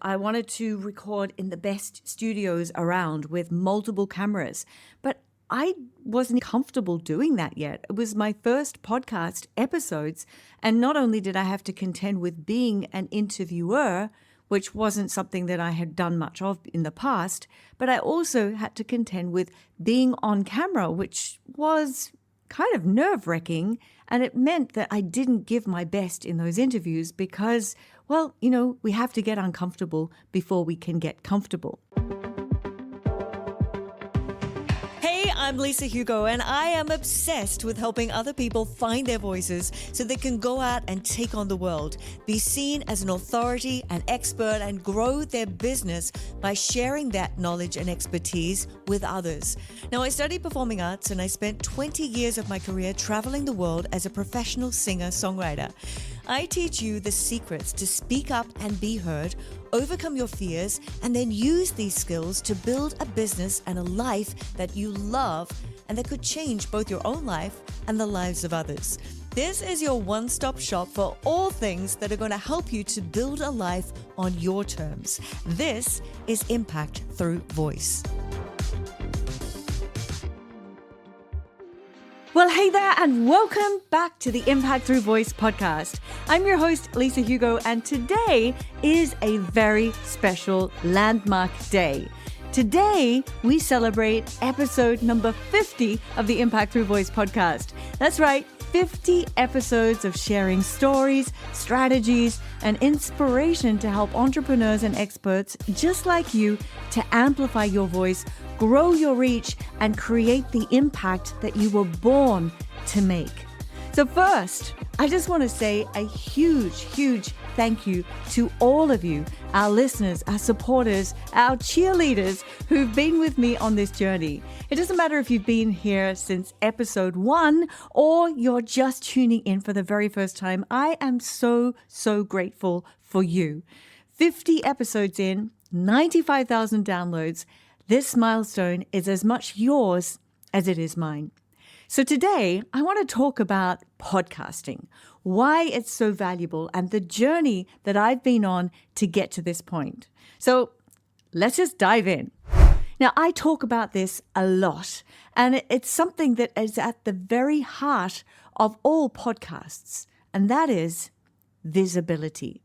I wanted to record in the best studios around with multiple cameras, but I wasn't comfortable doing that yet. It was my first podcast episodes, and not only did I have to contend with being an interviewer, which wasn't something that I had done much of in the past, but I also had to contend with being on camera, which was kind of nerve-wracking, and it meant that I didn't give my best in those interviews because, well, we have to get uncomfortable before we can get comfortable. Hey, I'm Lisa Hugo, and I am obsessed with helping other people find their voices so they can go out and take on the world, be seen as an authority, an expert, and grow their business by sharing that knowledge and expertise with others. Now, I studied performing arts, and I spent 20 years of my career traveling the world as a professional singer-songwriter. I teach you the secrets to speak up and be heard, overcome your fears, and then use these skills to build a business and a life that you love and that could change both your own life and the lives of others. This is your one-stop shop for all things that are going to help you to build a life on your terms. This is Impact Through Voice. Well, hey there, and welcome back to the Impact Through Voice podcast. I'm your host, Lisa Hugo, and today is a very special landmark day. Today, we celebrate episode number 50 of the Impact Through Voice podcast. That's right, 50 episodes of sharing stories, strategies, and inspiration to help entrepreneurs and experts just like you to amplify your voice, grow your reach, and create the impact that you were born to make. So first, I just want to say a huge thank you to all of you, our listeners, our supporters, our cheerleaders who've been with me on this journey. It doesn't matter if you've been here since episode 1 or you're just tuning in for the very first time. I am so grateful for you. 50 episodes in, 95,000 downloads. This milestone is as much yours as it is mine. So today, I want to talk about podcasting, why it's so valuable, and the journey that I've been on to get to this point. So let's just dive in. Now, I talk about this a lot, and it's something that is at the very heart of all podcasts, and that is visibility.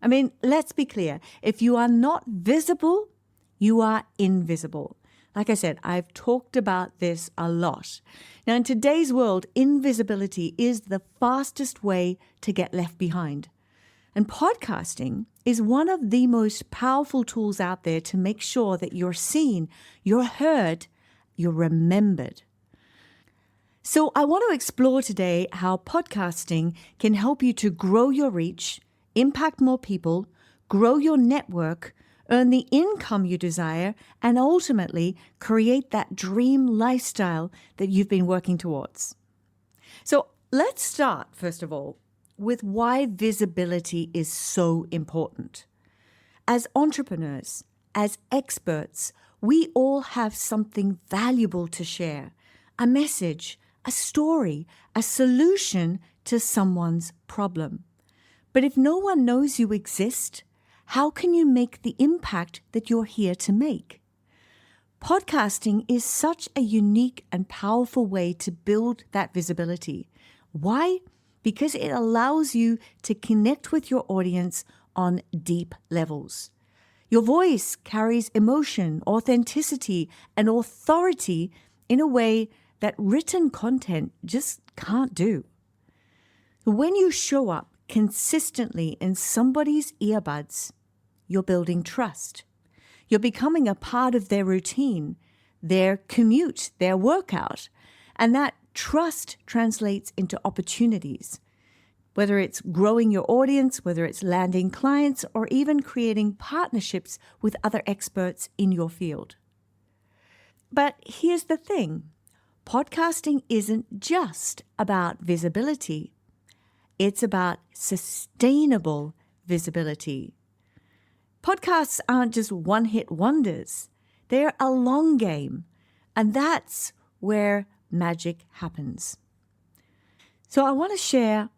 I mean, let's be clear. If you are not visible, you are invisible. Like I said, I've talked about this a lot. Now, in today's world, invisibility is the fastest way to get left behind. And podcasting is one of the most powerful tools out there to make sure that you're seen, you're heard, you're remembered. So I want to explore today how podcasting can help you to grow your reach, impact more people, grow your network, earn the income you desire, and ultimately create that dream lifestyle that you've been working towards. So let's start, first of all, with why visibility is so important. As entrepreneurs, as experts, we all have something valuable to share, a message, a story, a solution to someone's problem. But if no one knows you exist, how can you make the impact that you're here to make? Podcasting is such a unique and powerful way to build that visibility. Why? Because it allows you to connect with your audience on deep levels. Your voice carries emotion, authenticity, and authority in a way that written content just can't do. When you show up consistently in somebody's earbuds, you're building trust. You're becoming a part of their routine, their commute, their workout. And that trust translates into opportunities, whether it's growing your audience, whether it's landing clients, or even creating partnerships with other experts in your field. But here's the thing. Podcasting isn't just about visibility. It's about sustainable visibility. Podcasts aren't just one-hit wonders. They're a long game, and that's where magic happens. So I want to share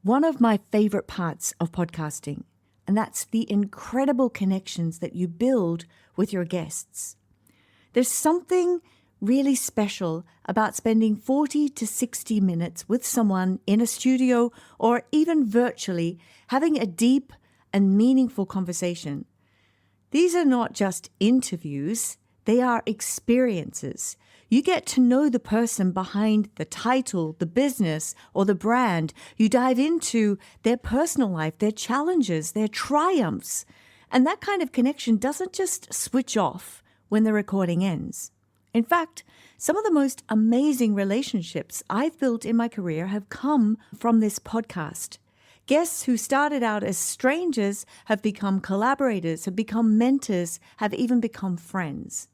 one of my favorite parts of podcasting, and that's the incredible connections that you build with your guests. There's something really special about spending 40 to 60 minutes with someone in a studio or even virtually, having a deep and meaningful conversation. These are not just interviews, they are experiences. You get to know the person behind the title, the business, or the brand. You dive into their personal life, their challenges, their triumphs. And that kind of connection doesn't just switch off when the recording ends. In fact, some of the most amazing relationships I've built in my career have come from this podcast. Guests who started out as strangers have become collaborators, have become mentors, have even become friends.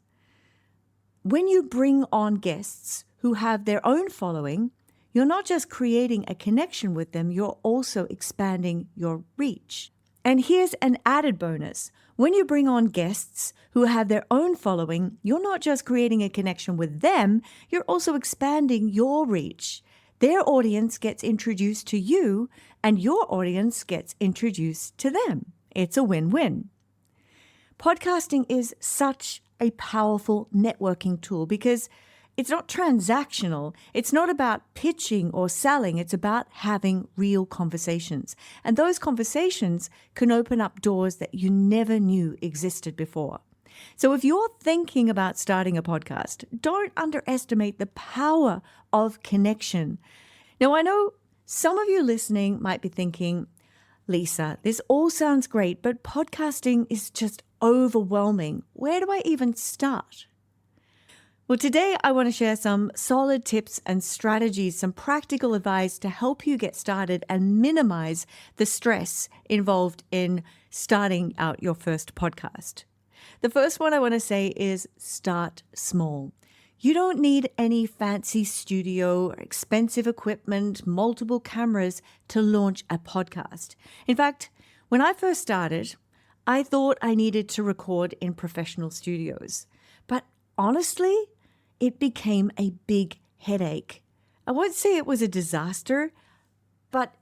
When you bring on guests who have their own following, you're not just creating a connection with them, you're also expanding your reach. And here's an added bonus. When you bring on guests who have their own following, you're not just creating a connection with them, you're also expanding your reach. Their audience gets introduced to you, and your audience gets introduced to them. It's a win-win. Podcasting is such a powerful networking tool because it's not transactional. It's not about pitching or selling. It's about having real conversations. And those conversations can open up doors that you never knew existed before. So if you're thinking about starting a podcast, don't underestimate the power of connection. Now, I know some of you listening might be thinking, Lisa, this all sounds great, but podcasting is just overwhelming. Where do I even start? Well, today I want to share some solid tips and strategies, some practical advice to help you get started and minimize the stress involved in starting out your first podcast. The first one I want to say is start small. You don't need any fancy studio or expensive equipment, multiple cameras to launch a podcast. In fact, when I first started, I thought I needed to record in professional studios. But honestly, it became a big headache. I won't say it was a disaster, but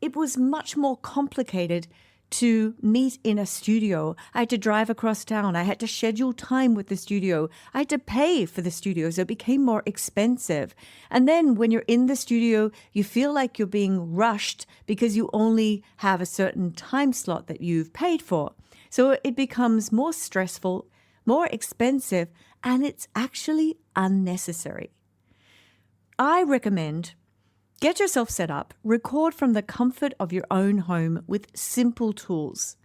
it was much more complicated to meet in a studio. I had to drive across town. I had to schedule time with the studio. I had to pay for the studio, so it became more expensive. And then when you're in the studio, you feel like you're being rushed because you only have a certain time slot that you've paid for. So it becomes more stressful, more expensive, and it's actually unnecessary. I recommend get yourself set up, record from the comfort of your own home with simple tools.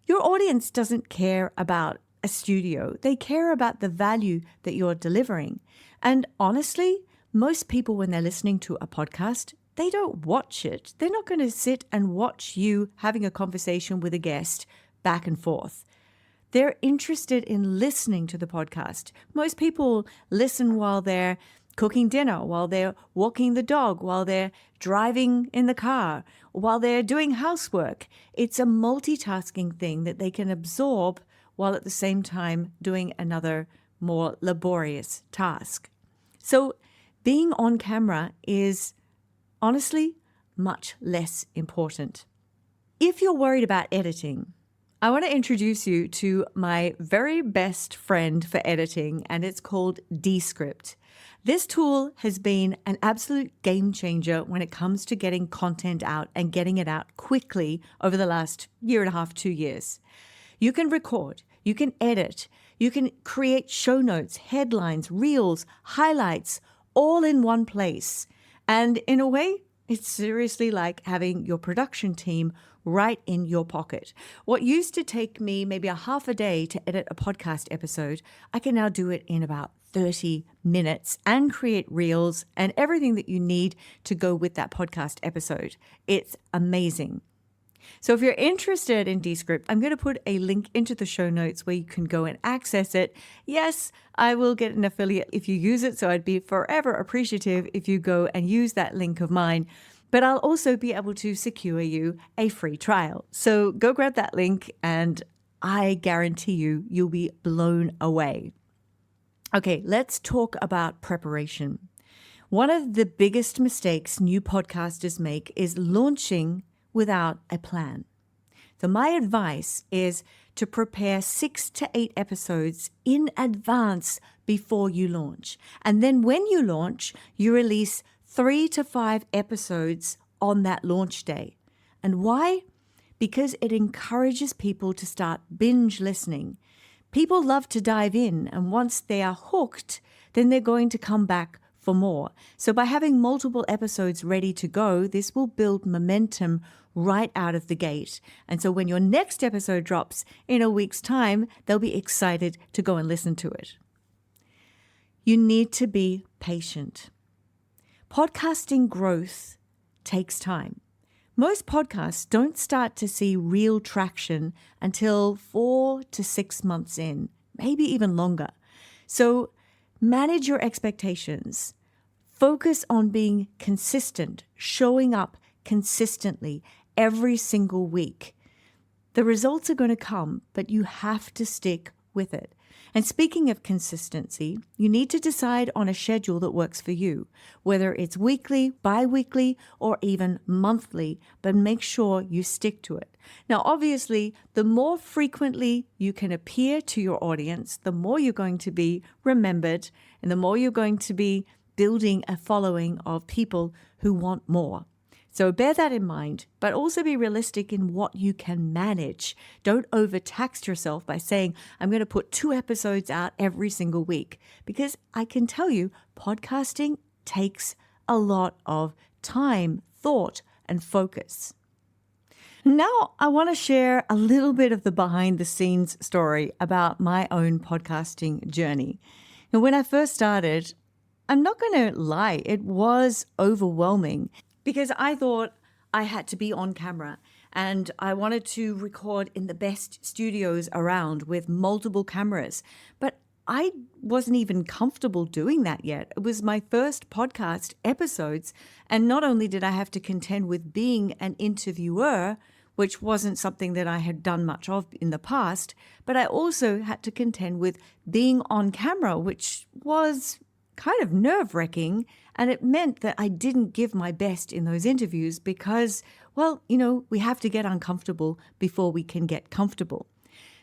Your audience doesn't care about a studio. They care about the value that you're delivering. And honestly, most people, when they're listening to a podcast, they don't watch it. They're not going to sit and watch you having a conversation with a guest back and forth. They're interested in listening to the podcast. Most people listen while they're cooking dinner, while they're walking the dog, while they're driving in the car, while they're doing housework. It's a multitasking thing that they can absorb while at the same time doing another more laborious task. So being on camera is honestly much less important. If you're worried about editing, I want to introduce you to my very best friend for editing, and it's called Descript. This tool has been an absolute game changer when it comes to getting content out and getting it out quickly over the last year and a half, 2 years. You can record, you can edit, you can create show notes, headlines, reels, highlights, all in one place. And in a way, it's seriously like having your production team right in your pocket. What used to take me maybe a half a day to edit a podcast episode, I can now do it in about 30 minutes and create reels and everything that you need to go with that podcast episode. It's amazing. So if you're interested in Descript, I'm going to put a link into the show notes where you can go and access it. Yes, I will get an affiliate if you use it, so I'd be forever appreciative if you go and use that link of mine. But I'll also be able to secure you a free trial. So go grab that link and I guarantee you'll be blown away. Okay, let's talk about preparation. One of the biggest mistakes new podcasters make is launching without a plan. So my advice is to prepare 6 to 8 episodes in advance before you launch. And then when you launch, you release 3 to 5 episodes on that launch day. And why? Because it encourages people to start binge listening. People love to dive in, and once they are hooked, then they're going to come back for more. So by having multiple episodes ready to go, this will build momentum right out of the gate. And so when your next episode drops in a week's time, they'll be excited to go and listen to it. You need to be patient. Podcasting growth takes time. Most podcasts don't start to see real traction until 4 to 6 months in, maybe even longer. So manage your expectations. Focus on being consistent, showing up consistently every single week. The results are going to come, but you have to stick with it. And speaking of consistency, you need to decide on a schedule that works for you, whether it's weekly, bi-weekly, or even monthly, but make sure you stick to it. Now, obviously, the more frequently you can appear to your audience, the more you're going to be remembered, and the more you're going to be building a following of people who want more. So bear that in mind, but also be realistic in what you can manage. Don't overtax yourself by saying, I'm going to put 2 episodes out every single week, because I can tell you, podcasting takes a lot of time, thought, and focus. Now, I want to share a little bit of the behind the scenes story about my own podcasting journey. Now, when I first started, I'm not going to lie, it was overwhelming, because I thought I had to be on camera and I wanted to record in the best studios around with multiple cameras. But I wasn't even comfortable doing that yet. It was my first podcast episodes. And not only did I have to contend with being an interviewer, which wasn't something that I had done much of in the past, but I also had to contend with being on camera, which was kind of nerve-wracking, and it meant that I didn't give my best in those interviews because, well, we have to get uncomfortable before we can get comfortable.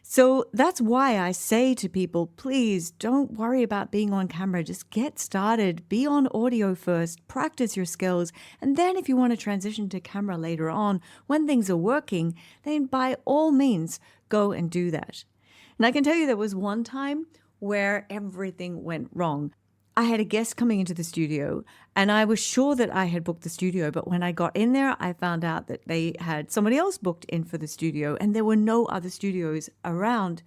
So that's why I say to people, please don't worry about being on camera. Just get started. Be on audio first, practice your skills, and then if you want to transition to camera later on, when things are working, then by all means, go and do that. And I can tell you there was one time where everything went wrong. I had a guest coming into the studio and I was sure that I had booked the studio, but when I got in there, I found out that they had somebody else booked in for the studio and there were no other studios around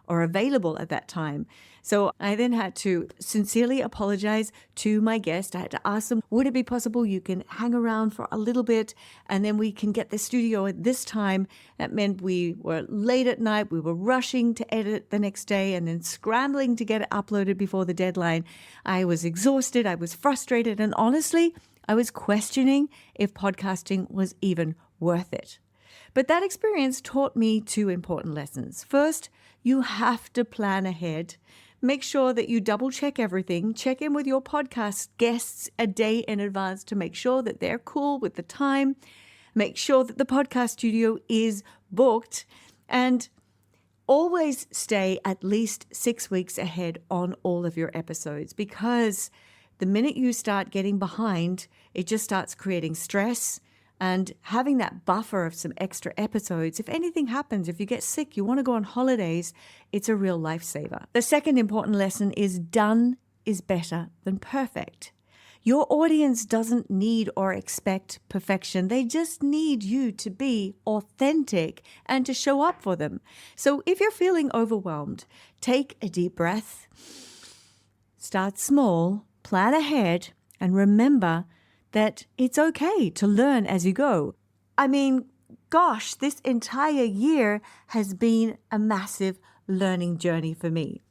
or available at that time. So I then had to sincerely apologize to my guest. I had to ask them, would it be possible you can hang around for a little bit and then we can get the studio at this time? That meant we were late at night. We were rushing to edit the next day and then scrambling to get it uploaded before the deadline. I was exhausted. I was frustrated. And honestly, I was questioning if podcasting was even worth it. But that experience taught me 2 important lessons. First, you have to plan ahead. Make sure that you double check everything. Check in with your podcast guests a day in advance to make sure that they're cool with the time. Make sure that the podcast studio is booked. And always stay at least 6 weeks ahead on all of your episodes, because the minute you start getting behind, it just starts creating stress. And having that buffer of some extra episodes, if anything happens, if you get sick, you want to go on holidays, it's a real lifesaver. The second important lesson is done is better than perfect. Your audience doesn't need or expect perfection. They just need you to be authentic and to show up for them. So if you're feeling overwhelmed, take a deep breath, start small, plan ahead, and remember that it's okay to learn as you go. I mean, gosh, this entire year has been a massive learning journey for me.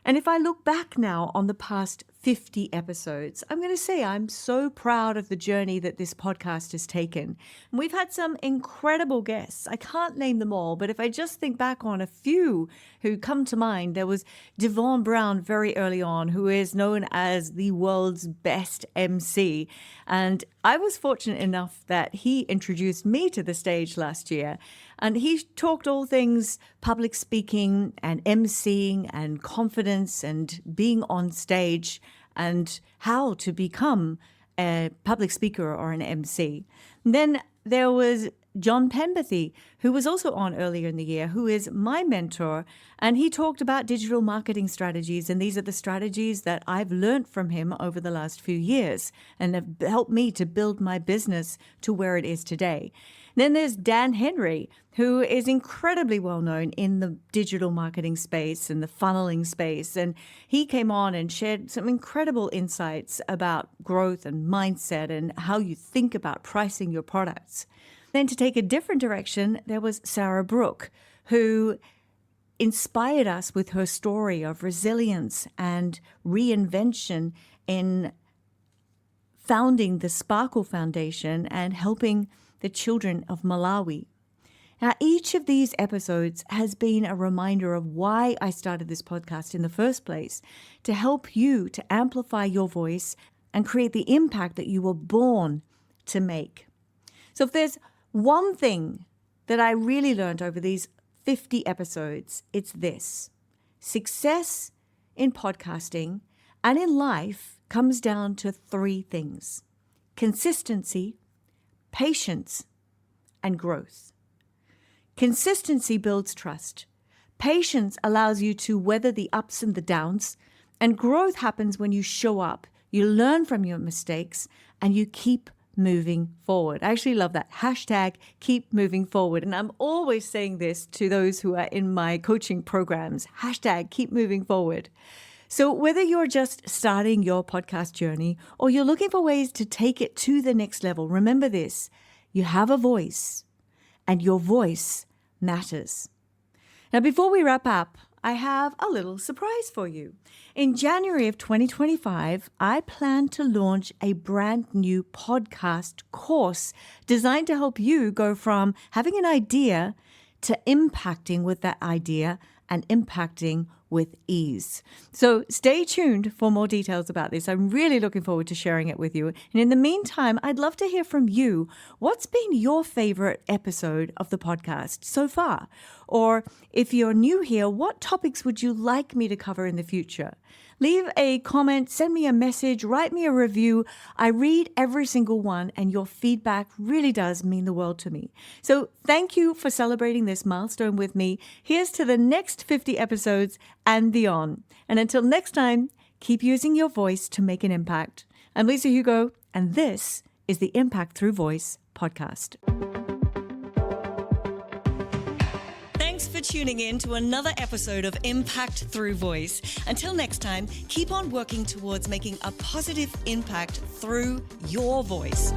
And if I look back now on the past 50 episodes, I'm going to say I'm so proud of the journey that this podcast has taken. And we've had some incredible guests. I can't name them all, but if I just think back on a few who come to mind, there was Devon Brown very early on, who is known as the world's best MC. And I was fortunate enough that he introduced me to the stage last year. And he talked all things public speaking and emceeing and confidence and being on stage and how to become a public speaker or an MC. And then there was John Penberthy, who was also on earlier in the year, who is my mentor. And he talked about digital marketing strategies. And these are the strategies that I've learned from him over the last few years and have helped me to build my business to where it is today. Then there's Dan Henry, who is incredibly well known in the digital marketing space and the funneling space. And he came on and shared some incredible insights about growth and mindset and how you think about pricing your products. Then to take a different direction, there was Sarah Brook, who inspired us with her story of resilience and reinvention in founding the Sparkle Foundation and helping the children of Malawi. Now, each of these episodes has been a reminder of why I started this podcast in the first place, to help you to amplify your voice and create the impact that you were born to make. So if there's one thing that I really learned over these 50 episodes, it's this. Success in podcasting and in life comes down to three things: consistency, patience, and growth. Consistency builds trust. Patience allows you to weather the ups and the downs. And growth happens when you show up, you learn from your mistakes, and you keep moving forward. I actually love that. Hashtag keep moving forward. And I'm always saying this to those who are in my coaching programs. Hashtag keep moving forward. So whether you're just starting your podcast journey or you're looking for ways to take it to the next level, remember this: you have a voice and your voice matters. Now, before we wrap up, I have a little surprise for you. In January of 2025, I plan to launch a brand new podcast course designed to help you go from having an idea to impacting with that idea and impacting with ease. So stay tuned for more details about this. I'm really looking forward to sharing it with you. And in the meantime, I'd love to hear from you. What's been your favorite episode of the podcast so far? Or if you're new here, what topics would you like me to cover in the future? Leave a comment, send me a message, write me a review. I read every single one, and your feedback really does mean the world to me. So thank you for celebrating this milestone with me. Here's to the next 50 episodes and beyond. And until next time, keep using your voice to make an impact. I'm Lisa Hugo, and this is the Impact Through Voice podcast. Thanks for tuning in to another episode of Impact Through Voice. Until next time, keep on working towards making a positive impact through your voice.